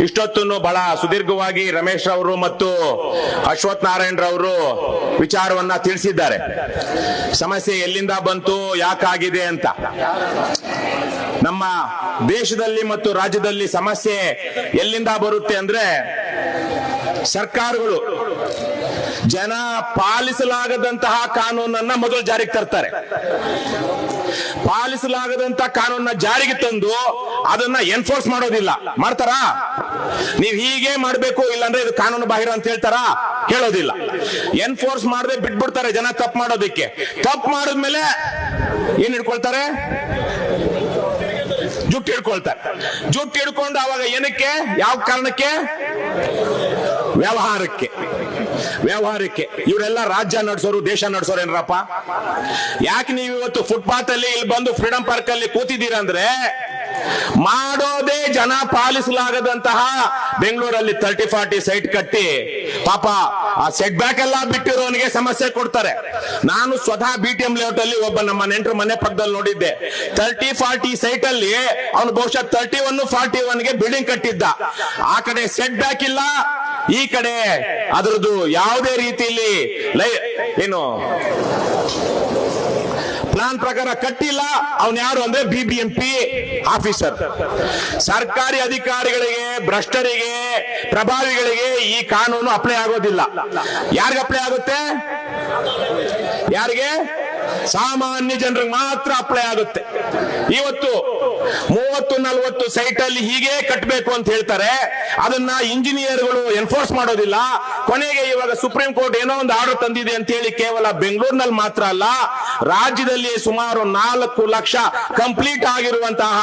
ಇಷ್ಟೊತ್ತು ಬಹಳ ಸುದೀರ್ಘವಾಗಿ ರಮೇಶ್ ಅವರು ಮತ್ತು ಅಶ್ವಥ್ ನಾರಾಯಣ್ ರವರು ವಿಚಾರವನ್ನ ತಿಳಿಸಿದ್ದಾರೆ. ಸಮಸ್ಯೆ ಎಲ್ಲಿಂದ ಬಂತು, ಯಾಕಾಗಿದೆ ಅಂತ. ನಮ್ಮ ದೇಶದಲ್ಲಿ ಮತ್ತು ರಾಜ್ಯದಲ್ಲಿ ಸಮಸ್ಯೆ ಎಲ್ಲಿಂದ ಬರುತ್ತೆ ಅಂದ್ರೆ, ಸರ್ಕಾರಗಳು ಜನ ಪಾಲಿಸಲಾಗದಂತಹ ಕಾನೂನನ್ನ ಮೊದಲು ಜಾರಿಗೆ ತರ್ತಾರೆ. ಪಾಲಿಸಲಾಗದಂತ ಕಾನೂನನ್ನ ಜಾರಿಗೆ ತಂದು ಅದನ್ನ ಎನ್ಫೋರ್ಸ್ ಮಾಡೋದಿಲ್ಲ. ಮಾಡ್ತಾರಾ? ನೀವ್ ಹೀಗೆ ಮಾಡ್ಬೇಕು, ಇಲ್ಲಾಂದ್ರೆ ಇದು ಕಾನೂನು ಬಾಹಿರ ಅಂತ ಹೇಳ್ತಾರಾ? ಹೇಳೋದಿಲ್ಲ. ಎನ್ಫೋರ್ಸ್ ಮಾಡದೆ ಬಿಟ್ಬಿಡ್ತಾರೆ ಜನ ತಪ್ಪು ಮಾಡೋದಕ್ಕೆ. ತಪ್ಪು ಮಾಡಿದ್ಮೇಲೆ ಏನ್ ಹಿಡ್ಕೊಳ್ತಾರೆ? ಜುಟ್ಟು ಹಿಡ್ಕೊಳ್ತಾರೆ. ಜುಟ್ಟು ಹಿಡ್ಕೊಂಡು ಅವಾಗ ಏನಕ್ಕೆ, ಯಾವ ಕಾರಣಕ್ಕೆ? ವ್ಯವಹಾರಕ್ಕೆ. ಇವರೆಲ್ಲ ರಾಜ್ಯ ನಡೆಸೋರು, ದೇಶ ನಡೆಸೋರು ಏನ್ರಪ್ಪ? ಯಾಕೆ ನೀವು ಇವತ್ತು ಫುಟ್ಪಾತ್ ಅಲ್ಲಿ ಇಲ್ಲಿ ಬಂದು ಫ್ರೀಡಂ ಪಾರ್ಕ್ ಅಲ್ಲಿ ಕೂತಿದ್ದೀರಾ ಅಂದ್ರೆ, ಮಾಡೋದೇ ಜನ ಪಾಲಿಸಲಾಗದಂತಹ ಬೆಂಗಳೂರಲ್ಲಿ 30-40 ಸೈಟ್ ಕಟ್ಟಿ ಪಾಪ ಆ ಸೆಟ್ ಬ್ಯಾಕ್ ಎಲ್ಲ ಬಿಟ್ಟಿರೋನಿಗೆ ಸಮಸ್ಯೆ ಕೊಡ್ತಾರೆ. ನಾನು ಸ್ವತಃ BTM ಲೇಔಟ್ ಅಲ್ಲಿ ಒಬ್ಬ ನಮ್ಮ ನೆಂಟರು ಮನೆ ಪಕ್ಕದಲ್ಲಿ ನೋಡಿದ್ದೆ. 30-40 ಸೈಟ್ ಅಲ್ಲಿ ಅವನು ಬಹುಶಃ 31-41ಗೆ ಬಿಲ್ಡಿಂಗ್ ಕಟ್ಟಿದ್ದ. ಆ ಕಡೆ ಸೆಟ್ ಬ್ಯಾಕ್ ಇಲ್ಲ, ಈ ಕಡೆ ಅದರದ್ದು ಯಾವುದೇ ರೀತಿಯಲ್ಲಿ ಏನು ಪ್ಲಾನ್ ಪ್ರಕಾರ ಕಟ್ಟಿಲ್ಲ. ಅವನ್ ಯಾರು ಅಂದ್ರೆ BBMP ಆಫೀಸರ್. ಸರ್ಕಾರಿ ಅಧಿಕಾರಿಗಳಿಗೆ, ಭ್ರಷ್ಟರಿಗೆ, ಪ್ರಭಾವಿಗಳಿಗೆ ಈ ಕಾನೂನು ಅಪ್ಲೈ ಆಗೋದಿಲ್ಲ. ಯಾರಿಗೆ ಅಪ್ಲೈ ಆಗುತ್ತೆ? ಯಾರಿಗೆ? ಸಾಮಾನ್ಯ ಜನರಿಗೆ ಮಾತ್ರ ಅಪ್ಲೈ ಆಗುತ್ತೆ. ಇವತ್ತು 30-40 ಸೈಟ್ ಅಲ್ಲಿ ಹೀಗೆ ಕಟ್ಟಬೇಕು ಅಂತ ಹೇಳ್ತಾರೆ. ಅದನ್ನ ಇಂಜಿನಿಯರ್ಗಳು ಎನ್ಫೋರ್ಸ್ ಮಾಡೋದಿಲ್ಲ. ಕೊನೆಗೆ ಇವಾಗ ಸುಪ್ರೀಂ ಕೋರ್ಟ್ ಏನೋ ಒಂದು ಆರ್ಡರ್ ತಂದಿದೆ ಅಂತ ಹೇಳಿ ಕೇವಲ ಬೆಂಗಳೂರಿನಲ್ಲಿ ಮಾತ್ರ ಅಲ್ಲ, ರಾಜ್ಯದಲ್ಲಿ ಸುಮಾರು 4 ಲಕ್ಷ ಕಂಪ್ಲೀಟ್ ಆಗಿರುವಂತಹ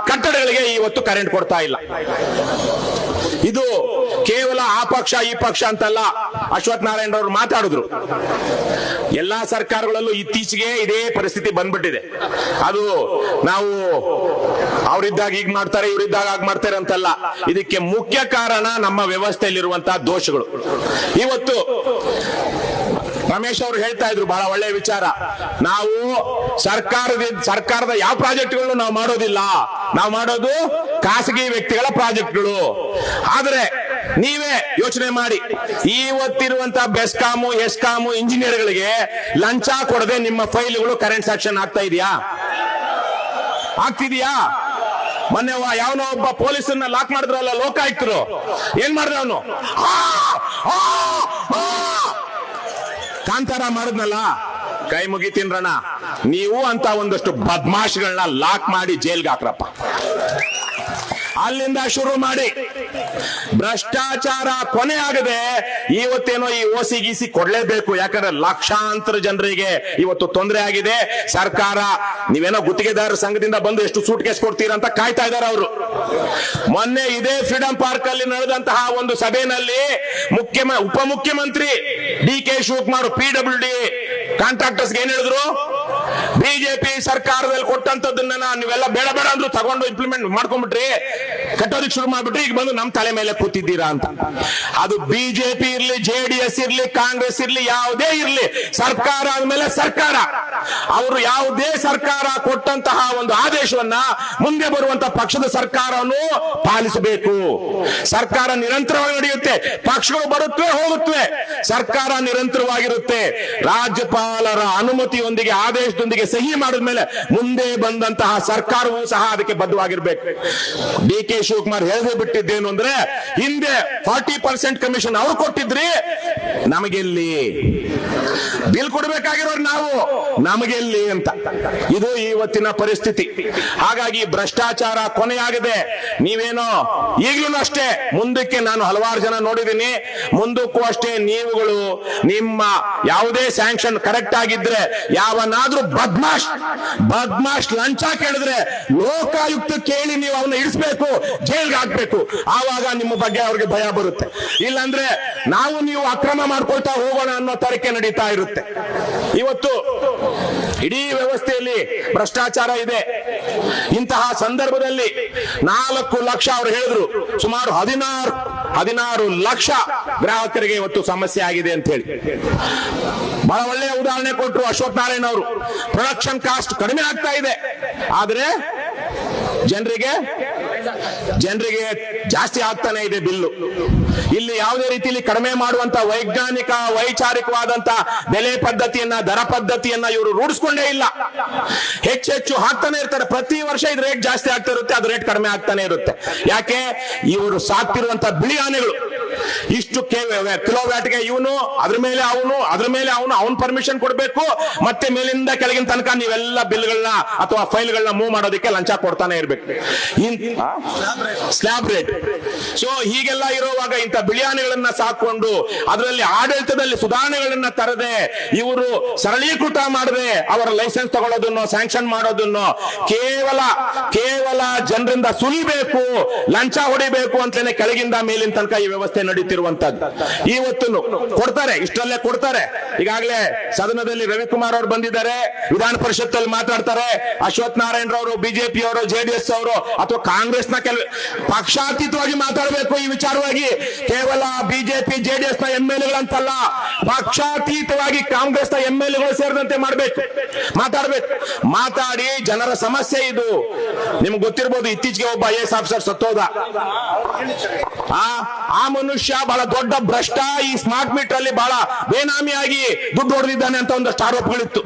ಕಟ್ಟಡಗಳಿಗೆ ಇವತ್ತು ಕರೆಂಟ್ ಕೊಡ್ತಾ ಇಲ್ಲ. ಇದು ಕೇವಲ ಆ ಪಕ್ಷ ಈ ಪಕ್ಷ ಅಂತಲ್ಲ. ಅಶ್ವಥ್ ನಾರಾಯಣ್ ಅವರು ಮಾತಾಡಿದ್ರು, ಎಲ್ಲಾ ಸರ್ಕಾರಗಳಲ್ಲೂ ಇತ್ತೀಚೆಗೆ ಇದೇ ಪರಿಸ್ಥಿತಿ ಬಂದ್ಬಿಟ್ಟಿದೆ. ಅದು ನಾವು ಅವರಿದ್ದಾಗ ಈಗ ಮಾಡ್ತಾರೆ, ಇವರಿದ್ದಾಗ ಆಗ ಮಾಡ್ತಾರೆ ಅಂತಲ್ಲ. ಇದಕ್ಕೆ ಮುಖ್ಯ ಕಾರಣ ನಮ್ಮ ವ್ಯವಸ್ಥೆಯಲ್ಲಿರುವಂತಹ ದೋಷಗಳು. ಇವತ್ತು ರಮೇಶ್ ಅವರು ಹೇಳ್ತಾ ಇದ್ರು ಬಹಳ ಒಳ್ಳೆಯ ವಿಚಾರ. ನಾವು ಸರ್ಕಾರದ ಯಾವ ಪ್ರಾಜೆಕ್ಟ್ಗಳನ್ನು ನಾವು ಮಾಡೋದಿಲ್ಲ, ನಾವು ಮಾಡೋದು ಖಾಸಗಿ ವ್ಯಕ್ತಿಗಳ ಪ್ರಾಜೆಕ್ಟ್ಗಳು. ಆದ್ರೆ ನೀವೇ ಯೋಚನೆ ಮಾಡಿ, ಇವತ್ತಿರುವಂತಹ ಬೆಸ್ಕಾಮು, ಎಸ್ಕಾಮು ಇಂಜಿನಿಯರ್ಗಳಿಗೆ ಲಂಚ ಕೊಡದೆ ನಿಮ್ಮ ಫೈಲ್ಗಳು ಕರೆಂಟ್ ಸ್ಯಾಕ್ಷನ್ ಆಗ್ತಾ ಇದೆಯಾ? ಆಗ್ತಿದೆಯಾ? ಮೊನ್ನೆ ಯಾವನೋ ಒಬ್ಬ ಪೊಲೀಸನ್ನ ಲಾಕ್ ಮಾಡಿದ್ರಲ್ಲ ಲೋಕಾಯುಕ್ತರು, ಏನ್ ಮಾಡಿದ ಅವನು? ಕಾಂತಾರ ಮಾಡಿದ್ನಲ್ಲ, ಕೈ ಮುಗಿತೀನ್ರಣ. ನೀವು ಅಂತ ಒಂದಷ್ಟು ಬದ್ಮಾಶ್ಗಳನ್ನ ಲಾಕ್ ಮಾಡಿ ಜೈಲ್ಗೆ ಹಾಕ್ರಪ್ಪ. ಅಲ್ಲಿಂದ ಶುರು ಮಾಡಿ ಭ್ರಷ್ಟಾಚಾರ ಕೊನೆ ಆಗದೆ ಇವತ್ತೇನೋ ಈ ಓಸಿ ಗೀಸಿ ಕೊಡ್ಲೇಬೇಕು. ಯಾಕಂದ್ರೆ ಲಕ್ಷಾಂತರ ಜನರಿಗೆ ಇವತ್ತು ತೊಂದರೆ ಆಗಿದೆ. ಸರ್ಕಾರ ನೀವೇನೋ ಗುತ್ತಿಗೆದಾರರ ಸಂಘದಿಂದ ಬಂದು ಎಷ್ಟು ಸೂಟ್ ಕೇಸ್ ಕೊಡ್ತೀರಾ ಅಂತ ಕಾಯ್ತಾ ಇದ್ದಾರೆ ಅವರು. ಮೊನ್ನೆ ಇದೇ ಫ್ರೀಡಂ ಪಾರ್ಕ್ ಅಲ್ಲಿ ನಡೆದಂತಹ ಒಂದು ಸಭೆಯಲ್ಲಿ ಉಪಮುಖ್ಯಮಂತ್ರಿ DK ಶಿವಕುಮಾರ್ PWD ಕಾಂಟ್ರಾಕ್ಟರ್ಸ್ ಏನ್ ಹೇಳಿದ್ರು? ಬಿಜೆಪಿ ಸರ್ಕಾರದಲ್ಲಿ ಕೊಟ್ಟಂತದನ್ನ ನೀವೆಲ್ಲ ಬೇಡ ಅಂದ್ರು ತಗೊಂಡು ಇಂಪ್ಲಿಮೆಂಟ್ ಮಾಡ್ಕೊಂಡ್ಬಿಟ್ರಿ, ಕಟ್ಟೋದಕ್ಕೆ ಶುರು ಮಾಡ್ಬಿಟ್ರಿ, ಈಗ ಬಂದು ನಮ್ ತಲೆ ಮೇಲೆ ಕೂತಿದ್ದೀರಾ ಅಂತ. ಅದು ಬಿಜೆಪಿ ಇರ್ಲಿ, JDS ಇರ್ಲಿ, ಕಾಂಗ್ರೆಸ್ ಇರ್ಲಿ, ಯಾವುದೇ ಇರ್ಲಿ, ಸರ್ಕಾರ ಆದ್ಮೇಲೆ ಸರ್ಕಾರ. ಅವರು ಯಾವುದೇ ಸರ್ಕಾರ ಕೊಟ್ಟಂತಹ ಒಂದು ಆದೇಶವನ್ನ ಮುಂದೆ ಬರುವಂತ ಪಕ್ಷದ ಸರ್ಕಾರವನ್ನು ಪಾಲಿಸಬೇಕು. ಸರ್ಕಾರ ನಿರಂತರವಾಗಿ ನಡೆಯುತ್ತೆ, ಪಕ್ಷಗಳು ಬರುತ್ತವೆ ಹೋಗುತ್ತವೆ, ಸರ್ಕಾರ ನಿರಂತರವಾಗಿರುತ್ತೆ. ರಾಜ್ಯಪಾಲರ ಅನುಮತಿಯೊಂದಿಗೆ, ಆದೇಶದೊಂದಿಗೆ ಸಹಿ ಮಾಡಿದ್ಮೇಲೆ ಮುಂದೆ ಬಂದಂತಹ ಸರ್ಕಾರವೂ ಸಹ ಅದಕ್ಕೆ ಬದ್ಧವಾಗಿರ್ಬೇಕು. DK ಶಿವಕುಮಾರ್ ಹೇಳದೆ ಬಿಟ್ಟಿದ್ದೇನು ಅಂದ್ರೆ, ಹಿಂದೆ 40% ಕಮಿಷನ್ ಅವ್ರು ಕೊಟ್ಟಿದ್ರಿ, ನಮಗೆಲ್ಲಿ ಬಿಲ್ ಕೊಡಬೇಕಾಗಿರೋರು ನಾವು, ನಮಗೆಲ್ಲಿ ಅಂತ. ಇದು ಇವತ್ತಿನ ಪರಿಸ್ಥಿತಿ. ಹಾಗಾಗಿ ಭ್ರಷ್ಟಾಚಾರ ಕೊನೆಯಾಗದೆ ನೀವೇನೋ ಈಗಲೂ ಅಷ್ಟೇ, ಮುಂದಕ್ಕೆ ನಾನು ಹಲವಾರು ಜನ ನೋಡಿದ್ದೀನಿ, ಮುಂದಕ್ಕೂ ಅಷ್ಟೇ ನೀವುಗಳು ನಿಮ್ಮ ಯಾವುದೇ ಸ್ಯಾಂಕ್ಷನ್ ಕರೆಕ್ಟ್ ಆಗಿದ್ರೆ ಯಾವನಾದ್ರೂ ಬದ್ಮಾಶ್ ಲಂಚ ಕೇಳಿದ್ರೆ ಲೋಕಾಯುಕ್ತ ಕೇಳಿ ನೀವು ಅವನ್ನ ಇಳಿಸಬೇಕು, ಜೈಲ್ಗೆ ಹಾಕ್ಬೇಕು. ಆವಾಗ ನಿಮ್ಮ ಬಗ್ಗೆ ಅವ್ರಿಗೆ ಭಯ ಬರುತ್ತೆ. ಇಲ್ಲಾಂದ್ರೆ ನಾವು ನೀವು ಅಕ್ರಮ ಮಾಡ್ಕೊಳ್ತಾ ಹೋಗೋಣ ಅನ್ನೋ ತರಕೆ ನಡೀತಾ ಇರುತ್ತೆ. ಇವತ್ತು ಇಡೀ ವ್ಯವಸ್ಥೆಯಲ್ಲಿ ಭ್ರಷ್ಟಾಚಾರ ಇದೆ. ಇಂತಹ ಸಂದರ್ಭದಲ್ಲಿ 4 ಲಕ್ಷ ಅವರು ಹೇಳಿದ್ರು, ಸುಮಾರು 16 ಲಕ್ಷ ಗ್ರಾಹಕರಿಗೆ ಇವತ್ತು ಸಮಸ್ಯೆ ಆಗಿದೆ ಅಂತ ಹೇಳಿ ಬಹಳ ಒಳ್ಳೆಯ ಉದಾಹರಣೆ ಕೊಟ್ಟರು ಅಶ್ವಥ್ ನಾರಾಯಣ್ ಅವರು. ಪ್ರೊಡಕ್ಷನ್ ಕಾಸ್ಟ್ ಕಡಿಮೆ ಆಗ್ತಾ ಇದೆ, ಆದ್ರೆ ಜನರಿಗೆ ಜನರಿಗೆ ಜಾಸ್ತಿ ಆಗ್ತಾನೆ ಇದೆ ಬಿಲ್ಲು. ಇಲ್ಲಿ ಯಾವುದೇ ರೀತಿಯಲ್ಲಿ ಕಡಿಮೆ ಮಾಡುವಂತ ವೈಜ್ಞಾನಿಕ ವೈಚಾರಿಕವಾದಂತ ಬೆಲೆ ಪದ್ಧತಿಯನ್ನ, ದರ ಪದ್ಧತಿಯನ್ನ ಇವರು ರೂಢಿಸ್ಕೊಂಡೇ ಇಲ್ಲ. ಹೆಚ್ಚೆಚ್ಚು ಹಾಕ್ತಾನೆ ಇರ್ತಾರೆ. ಪ್ರತಿ ವರ್ಷ ಇದು ರೇಟ್ ಜಾಸ್ತಿ ಆಗ್ತಾ ಇರುತ್ತೆ, ಅದು ರೇಟ್ ಕಡಿಮೆ ಆಗ್ತಾನೆ ಇರುತ್ತೆ. ಯಾಕೆ? ಇವರು ಸಾಕ್ತಿರುವಂತ ಬಿಳಿ ಆನೆಗಳು ಇಷ್ಟು ಕಿಲೋವ್ಯಾಟ್ಗೆ ಇವನು, ಅದ್ರ ಮೇಲೆ ಅವನು ಪರ್ಮಿಷನ್ ಕೊಡ್ಬೇಕು, ಮತ್ತೆ ಮೇಲಿಂದ ಕೆಳಗಿನ ತನಕ ನೀವೆಲ್ಲ ಬಿಲ್ಗಳನ್ನ ಅಥವಾ ಫೈಲ್ಗಳನ್ನ ಮೂವ್ ಮಾಡೋದಕ್ಕೆ ಲಂಚ ಕೊಡ್ತಾನೆ ಇರ್ಬೇಕು, ಸ್ಲ್ಯಾಬ್ ರೇಟ್. ಸೊ ಹೀಗೆಲ್ಲ ಇರುವಾಗ ಇಂಥ ಬಿಳಿ ಆನೆಗಳನ್ನ ಸಾಕೊಂಡು ಅದರಲ್ಲಿ ಆಡಳಿತದಲ್ಲಿ ಸುಧಾರಣೆಗಳನ್ನ ತರದೆ, ಇವರು ಸರಳೀಕೃತ ಮಾಡದೆ ಅವರ ಲೈಸೆನ್ಸ್ ತಗೊಳ್ಳೋದನ್ನು, ಸ್ಯಾಂಕ್ಷನ್ ಮಾಡೋದನ್ನು ಕೇವಲ ಜನರಿಂದ ಸುಲಿಬೇಕು, ಲಂಚ ಹೊಡಿಬೇಕು ಅಂತಲೇ ಕೆಳಗಿಂದ ಮೇಲಿನ ತನಕ ಈ ವ್ಯವಸ್ಥೆ ನಡೀತಿರುವಂತದ್ದು. ಇವತ್ತು ಕೊಡ್ತಾರೆ, ಇಷ್ಟರಲ್ಲೇ ಕೊಡ್ತಾರೆ. ಈಗಾಗಲೇ ಸದನದಲ್ಲಿ ರವಿಕುಮಾರ್ ಅವರು ಬಂದಿದ್ದಾರೆ, ವಿಧಾನ ಪರಿಷತ್ತಲ್ಲಿ ಮಾತಾಡ್ತಾರೆ. ಅಶ್ವಥ್ ನಾರಾಯಣ ಅವರು, ಬಿಜೆಪಿ ಅವರು, ಜೆಡಿಎಸ್ ಅವರು ಅಥವಾ ಕಾಂಗ್ರೆಸ್ನ ಕೆಲವು ಪಕ್ಷಾತೀತವಾಗಿ ಮಾತಾಡಬೇಕು ಈ ವಿಚಾರವಾಗಿ. ಕೇವಲ ಬಿಜೆಪಿ ಜೆಡಿಎಸ್ ನ ಎಂಎಲ್ಎಗಳಂತಲ್ಲ, ಪಕ್ಷಾತೀತವಾಗಿ ಕಾಂಗ್ರೆಸ್ ನ ಎಂಎಲ್ಎಗಳು ಸೇರಿದಂತೆ ಮಾತಾಡಿ ಜನರ ಸಮಸ್ಯೆ ಇದು. ನಿಮ್ಗೆ ಗೊತ್ತಿರಬಹುದು, ಇತ್ತೀಚೆಗೆ ಒಬ್ಬ IAS ಆಫೀಸರ್ ಸತ್ತೋದ. ಆ ಮನುಷ್ಯ ಬಹಳ ದೊಡ್ಡ ಭ್ರಷ್ಟ, ಈ ಸ್ಮಾರ್ಟ್ ಮೀಟರ್ ಅಲ್ಲಿ ಬಹಳ ಬೇನಾಮಿಯಾಗಿ ದುಡ್ಡು ಹೊಡೆದಿದ್ದಾನೆ ಅಂತ ಒಂದಷ್ಟು ಆರೋಪಗಳಿತ್ತು.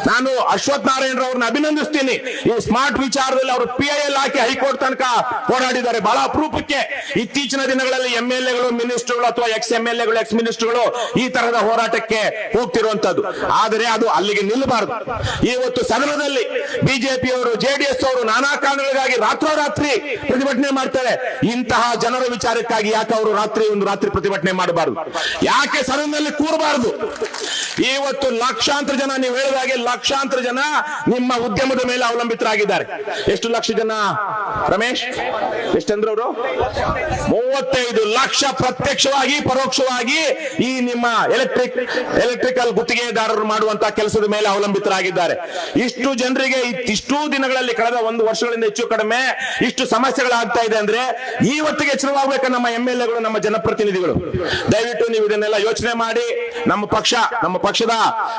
ನಾನು ಅಶ್ವಥ್ ನಾರಾಯಣ ಅವ್ರನ್ನ ಅಭಿನಂದಿಸ್ತೀನಿ. ಈ ಸ್ಮಾರ್ಟ್ ವಿಚಾರದಲ್ಲಿ ಅವರು PIL ಹಾಕಿ ಹೈಕೋರ್ಟ್ ತನಕ ಹೋರಾಡಿದ್ದಾರೆ. ಬಹಳ ಅಪರೂಪಕ್ಕೆ ಇತ್ತೀಚಿನ ದಿನಗಳಲ್ಲಿ MLAಗಳು, ಮಿನಿಸ್ಟರ್ಗಳು ಅಥವಾ ಎಕ್ಸ್ ಮಿನಿಸ್ಟರ್ಗಳು ಈ ತರಹದ ಹೋರಾಟಕ್ಕೆ ಹೋಗ್ತಿರುವಂತದ್ದು. ಆದರೆ ಅದು ಅಲ್ಲಿಗೆ ನಿಲ್ಲಬಾರದು. ಇವತ್ತು ಸದನದಲ್ಲಿ ಬಿಜೆಪಿಯವರು, JDS ಅವರು ನಾನಾ ಕಾರಣಗಳಿಗಾಗಿ ರಾತ್ರೋರಾತ್ರಿ ಪ್ರತಿಭಟನೆ ಮಾಡ್ತಾರೆ. ಇಂತಹ ಜನರ ವಿಚಾರಕ್ಕಾಗಿ ಯಾಕೆ ಅವರು ಒಂದು ರಾತ್ರಿ ಪ್ರತಿಭಟನೆ ಮಾಡಬಾರದು? ಯಾಕೆ ಸದನದಲ್ಲಿ ಕೂರಬಾರದು? ಇವತ್ತು ಲಕ್ಷಾಂತರ ಜನ, ನೀವು ಹೇಳಿದಾಗೆ ಲಕ್ಷಾಂತರ ಜನ ನಿಮ್ಮ ಉದ್ಯಮದ ಮೇಲೆ ಅವಲಂಬಿತರಾಗಿದ್ದಾರೆ. ಎಷ್ಟು ಲಕ್ಷ ಜನ ರಮೇಶ್? ಎಷ್ಟಂದ್ರು ಅವರು? 35 ಲಕ್ಷ ಪ್ರತ್ಯಕ್ಷವಾಗಿ ಪರೋಕ್ಷವಾಗಿ ಈ ನಿಮ್ಮ ಎಲೆಕ್ಟ್ರಿಕಲ್ ಗುತ್ತಿಗೆದಾರರು ಮಾಡುವಂತಹ ಕೆಲಸದ ಮೇಲೆ ಅವಲಂಬಿತರಾಗಿದ್ದಾರೆ. ಇಷ್ಟು ಜನರಿಗೆ ಇಷ್ಟು ದಿನಗಳಲ್ಲಿ, ಕಳೆದ 1 ವರ್ಷಗಳಿಂದ ಹೆಚ್ಚು ಕಡಿಮೆ ಇಷ್ಟು ಸಮಸ್ಯೆಗಳಾಗ್ತಾ ಇದೆ ಅಂದ್ರೆ ಇವತ್ತಿಗೆ ಎಚ್ಚರವಾಗಬೇಕು ನಮ್ಮ MLAಗಳು, ನಮ್ಮ ಜನಪ್ರತಿನಿಧಿಗಳು. ದಯವಿಟ್ಟು ನೀವು ಇದನ್ನೆಲ್ಲ ಯೋಚನೆ ಮಾಡಿ. ನಮ್ಮ ಪಕ್ಷದ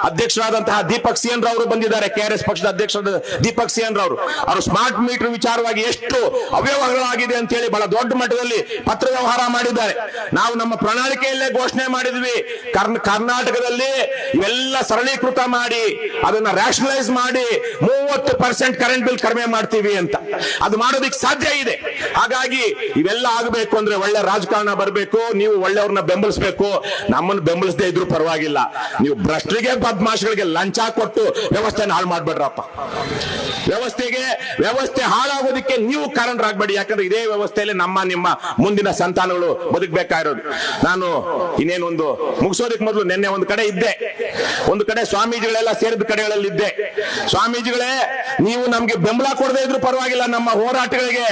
ಅಧ್ಯಕ್ಷರಾದಂತಹ ದೀಪಕ್ ಸಿಎನ್ ರವರು ಬಂದಿದ್ದಾರೆ, KRS ಪಕ್ಷದ ಅಧ್ಯಕ್ಷರಾದ ದೀಪಕ್ ಸಿಎನ್ ರವರು. ಅವರು ಸ್ಮಾರ್ಟ್ ಮೀಟರ್ ವಿಚಾರವಾಗಿ ಎಷ್ಟು ಅವ್ಯವಹಾರಗಳಾಗಿದೆ ಅಂತ ಹೇಳಿ ಬಹಳ ದೊಡ್ಡ ಮಟ್ಟದಲ್ಲಿ ಪತ್ರ ವ್ಯವಹಾರ ಮಾಡಿದ್ದಾರೆ. ನಾವು ನಮ್ಮ ಪ್ರಣಾಳಿಕೆಯಲ್ಲೇ ಘೋಷಣೆ ಮಾಡಿದ್ವಿ, ಕರ್ನಾಟಕದಲ್ಲಿ ಇವೆಲ್ಲ ಸರಳೀಕೃತ ಮಾಡಿ ಅದನ್ನ ರ್ಯಾಷನಲೈಸ್ ಮಾಡಿ 30% ಕರೆಂಟ್ ಬಿಲ್ ಕಡಿಮೆ ಮಾಡ್ತೀವಿ ಅಂತ. ಅದು ಮಾಡೋದಕ್ಕೆ ಸಾಧ್ಯ ಇದೆ. ಹಾಗಾಗಿ ಇವೆಲ್ಲ ಆಗಬೇಕು ಅಂದ್ರೆ ಒಳ್ಳೆ ರಾಜಕಾರಣ ಬರಬೇಕು, ನೀವು ಒಳ್ಳೆಯವ್ರನ್ನ ಬೆಂಬಲಿಸಬೇಕು. ನಮ್ಮನ್ನು ಬೆಂಬಲಿಸದೇ ಇದ್ರು ಪರವಾಗಿಲ್ಲ, ನೀವು ಭ್ರಷ್ಟರಿಗೆ, ಬದ್ಮಾಶ್ಗಳಿಗೆ ಲಂಚ ಕೊಟ್ಟು ವ್ಯವಸ್ಥೆನ ಹಾಳು ಮಾಡ್ಬೇಡ್ರಪ್ಪ. ವ್ಯವಸ್ಥೆ ಹಾಳಾಗೋದಕ್ಕೆ ನೀವು ಕಾರಣರಾಗಬೇಡಿ. ಯಾಕಂದ್ರೆ ಇದೇ ವ್ಯವಸ್ಥೆಯಲ್ಲಿ ನಿಮ್ಮ ಮುಂದಿನ ಸಂತಾನಗಳು ಬದುಕಬೇಕಾಗಿರೋದು. ನಾನು ಇನ್ನೇನೊಂದು ಮುಗಿಸೋದಕ್ಕೆ ಮೊದಲು ನಿನ್ನೆ ಒಂದು ಕಡೆ ಇದ್ದೆ, ಒಂದು ಕಡೆ ಸ್ವಾಮೀಜಿಗಳೆಲ್ಲ ಸೇರಿದ ಕಡೆಗಳಲ್ಲಿ ಇದ್ದೆ. ಸ್ವಾಮೀಜಿಗಳೇ, ನೀವು ನಮ್ಗೆ ಬೆಂಬಲ ಕೊಡದೇ ಇದ್ರು ಪರವಾಗಿಲ್ಲ, ನಮ್ಮ ಹೋರಾಟಗಳಿಗೆ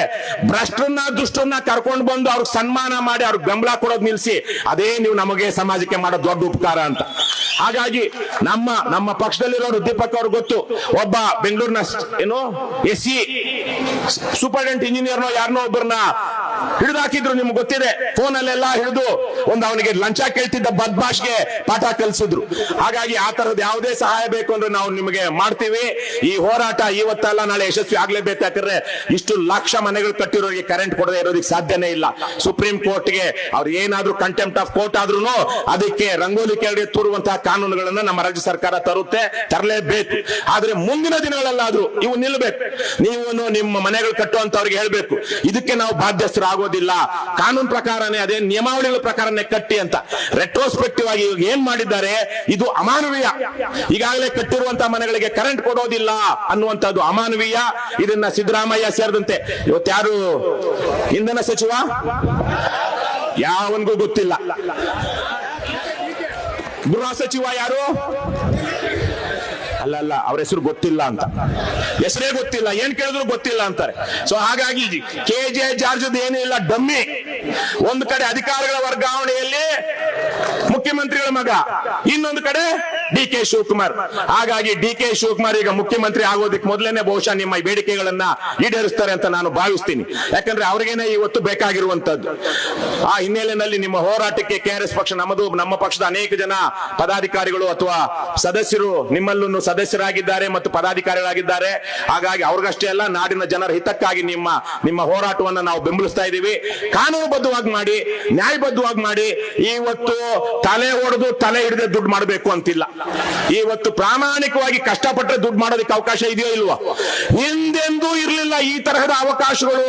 ಭ್ರಷ್ಟರನ್ನ ದುಷ್ಟರನ್ನ ಕರ್ಕೊಂಡು ಬಂದು ಅವ್ರಿಗೆ ಸನ್ಮಾನ ಮಾಡಿ ಅವ್ರಿಗೆ ಬೆಂಬಲ ಕೊಡೋದು ನಿಲ್ಸಿ. ಅದೇ ನೀವು ನಮಗೆ ಸಮಾಜಕ್ಕೆ ಮಾಡೋ ದೊಡ್ಡ ಉಪಕಾರ ಅಂತ. ಹಾಗಾಗಿ ನಮ್ಮ ಪಕ್ಷದಲ್ಲಿರೋರು ದೀಪಕ್ ಅವ್ರಿಗೆ ಗೊತ್ತು, ಒಬ್ಬ ಬೆಂಗಳೂರಿನ SE ಸೂಪರ್ಡೆಂಟ್ ಇಂಜಿನಿಯರ್ನೋ ಯಾರನ್ನೋ ಒಬ್ಬರನ್ನ ಹಿಡಿದಾಕಿದ್ರು, ನಿಮ್ಗೆ ಗೊತ್ತಿದೆ. ಫೋನ್ ಅಲ್ಲೆಲ್ಲ ಹಿಡಿದು ಅವನಿಗೆ ಲಂಚ ಕೇಳ್ತಿದ್ದ ಬದ್ಮಾಶ್ಗೆ ಪಾಠ ಕಲಿಸಿದ್ರು. ಹಾಗಾಗಿ ಆ ತರದ್ ಯಾವುದೇ ಸಹಾಯ ಬೇಕು ಅಂದ್ರೆ ನಾವು ನಿಮಗೆ ಮಾಡ್ತೀವಿ. ಈ ಹೋರಾಟ ಇವತ್ತಲ್ಲ ನಾಳೆ ಯಶಸ್ವಿ ಆಗ್ಲೇಬೇಕು. ಯಾಕಂದ್ರೆ ಇಷ್ಟು ಲಕ್ಷ ಮನೆಗಳು ಕಟ್ಟಿರೋರಿಗೆ ಕರೆಂಟ್ ಕೊಡದೆ ಇರೋದಕ್ಕೆ ಸಾಧ್ಯನೇ ಇಲ್ಲ. ಸುಪ್ರೀಂ ಕೋರ್ಟ್ಗೆ ಅವ್ರು ಏನಾದ್ರೂ ಕಂಟೆಂಪ್ಟ್ ಆಫ್ ಕೋರ್ಟ್ ಆದ್ರೂ ಅದಕ್ಕೆ ರಂಗೋಲಿ ಕೆಳಗೆ ತೂರುವಂತಹ ಕಾನೂನುಗಳನ್ನ ನಮ್ಮ ರಾಜ್ಯ ಸರ್ಕಾರ ತರಲೇಬೇಕು. ಆದ್ರೆ ಮುಂದಿನ ದಿನಗಳಲ್ಲಾದ್ರೂ ಇವು ನಿಲ್ಲಬೇಕು. ನೀವು ನಿಮ್ಮ ಮನೆಗಳು ಕಟ್ಟುವಂತವ್ರಿಗೆ ಹೇಳ್ಬೇಕು, ಇದಕ್ಕೆ ನಾವು ಬಾಧ್ಯಸ್ಥರಾಗೋದಿಲ್ಲ, ಕಾನೂನು ಪ್ರಕಾರನೇ, ಅದೇ ನಿಯಮಾವಳಿಗಳ ಪ್ರಕಾರನೇ ಕಟ್ಟಿ ಅಂತ. ರೆಟ್ರೋಸ್ಪೆಕ್ಟಿವ್ ಆಗಿ ಏನ್ ಮಾಡಿದ್ದಾರೆ ಇದು ಅಮಾನವೀಯ. ಈಗಾಗಲೇ ಕಟ್ಟಿರುವಂತಹ ಮನೆಗಳಿಗೆ ಕರೆಂಟ್ ಕೊಡೋದಿಲ್ಲ ಅನ್ನುವಂಥದ್ದು ಅಮಾನವೀಯ. ಇದನ್ನ ಸಿದ್ದರಾಮಯ್ಯ ಸೇರಿದಂತೆ ಇವತ್ತ್ಯಾರು ಇಂಧನ ಸಚಿವ ಯಾವನ್ಗೂ ಗೊತ್ತಿಲ್ಲ, ಗೃಹ ಸಚಿವ ಯಾರು ಅಲ್ಲ, ಅವ್ರ ಹೆಸರು ಗೊತ್ತಿಲ್ಲ ಅಂತ, ಹೆಸರೇ ಗೊತ್ತಿಲ್ಲ, ಏನ್ ಕೇಳಿದ್ರು ಗೊತ್ತಿಲ್ಲ ಅಂತಾರೆ. ಸೊ ಹಾಗಾಗಿ KJ ಜಾರ್ಜ್ ಏನಿಲ್ಲ, ಡಮ್ಮಿ. ಒಂದು ಕಡೆ ಅಧಿಕಾರಿಗಳ ವರ್ಗಾವಣೆಯಲ್ಲಿ ಮುಖ್ಯಮಂತ್ರಿಗಳ ಮಗ, ಇನ್ನೊಂದು ಕಡೆ ಡಿ ಕೆ ಶಿವಕುಮಾರ್. ಹಾಗಾಗಿ ಡಿ ಕೆ ಶಿವಕುಮಾರ್ ಈಗ ಮುಖ್ಯಮಂತ್ರಿ ಆಗೋದಕ್ಕೆ ಮೊದಲೇನೆ ಬಹುಶಃ ನಿಮ್ಮ ಈ ಬೇಡಿಕೆಗಳನ್ನ ಈಡೇರಿಸ್ತಾರೆ ಅಂತ ನಾನು ಭಾವಿಸ್ತೀನಿ. ಯಾಕಂದ್ರೆ ಅವ್ರಿಗೇನೆ ಇವತ್ತು ಬೇಕಾಗಿರುವಂತದ್ದು. ಆ ಹಿನ್ನೆಲೆಯಲ್ಲಿ ನಿಮ್ಮ ಹೋರಾಟಕ್ಕೆ KRS ಪಕ್ಷ, ನಮ್ಮ ಪಕ್ಷದ ಅನೇಕ ಜನ ಪದಾಧಿಕಾರಿಗಳು ಅಥವಾ ಸದಸ್ಯರು ನಿಮ್ಮಲ್ಲೂ ಸದಸ್ಯರಾಗಿದ್ದಾರೆ ಮತ್ತು ಪದಾಧಿಕಾರಿಗಳಾಗಿದ್ದಾರೆ. ಹಾಗಾಗಿ ಅವ್ರಿಗಷ್ಟೇ ಅಲ್ಲ, ನಾಡಿನ ಜನರ ಹಿತಕ್ಕಾಗಿ ನಿಮ್ಮ ಹೋರಾಟವನ್ನ ನಾವು ಬೆಂಬಲಿಸ್ತಾ ಇದ್ದೀವಿ. ಕಾನೂನುಬದ್ಧವಾಗಿ ಮಾಡಿ, ನ್ಯಾಯಬದ್ಧವಾಗಿ ಮಾಡಿ. ಇವತ್ತು ತಲೆ ಹೊಡೆದು ತಲೆ ಹಿಡಿದೇ ದುಡ್ಡು ಮಾಡಬೇಕು ಅಂತಿಲ್ಲ. ಇವತ್ತು ಪ್ರಾಮಾಣಿಕವಾಗಿ ಕಷ್ಟಪಟ್ಟರೆ ದುಡ್ಡು ಮಾಡೋದಕ್ಕೆ ಅವಕಾಶ ಇದೆಯೋ ಇಲ್ವೋ? ಹಿಂದೆಂದೂ ಇರಲಿಲ್ಲ ಈ ತರಹದ ಅವಕಾಶಗಳು.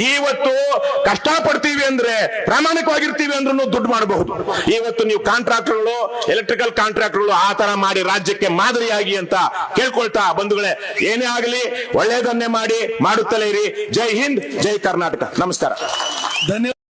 ಇವತ್ತು ಕಷ್ಟಪಡ್ತೀವಿ ಅಂದ್ರೆ, ಪ್ರಾಮಾಣಿಕವಾಗಿರ್ತೀವಿ ಅಂದ್ರೂ ದುಡ್ಡು ಮಾಡಬಹುದು. ಇವತ್ತು ನೀವು ಕಾಂಟ್ರಾಕ್ಟರ್ಗಳು, ಎಲೆಕ್ಟ್ರಿಕಲ್ ಕಾಂಟ್ರಾಕ್ಟರ್ಗಳು ಆ ತರ ಮಾಡಿ ರಾಜ್ಯಕ್ಕೆ ಮಾದರಿಯಾಗಿ ಅಂತ ಕೇಳ್ಕೊಳ್ತಾ ಬಂಧುಗಳೇ, ಏನೇ ಆಗಲಿ ಒಳ್ಳೆಯದನ್ನೇ ಮಾಡಿ, ಮಾಡುತ್ತಲೇ ಇರಿ. ಜೈ ಹಿಂದ್, ಜೈ ಕರ್ನಾಟಕ. ನಮಸ್ಕಾರ. ಧನ್ಯವಾದ.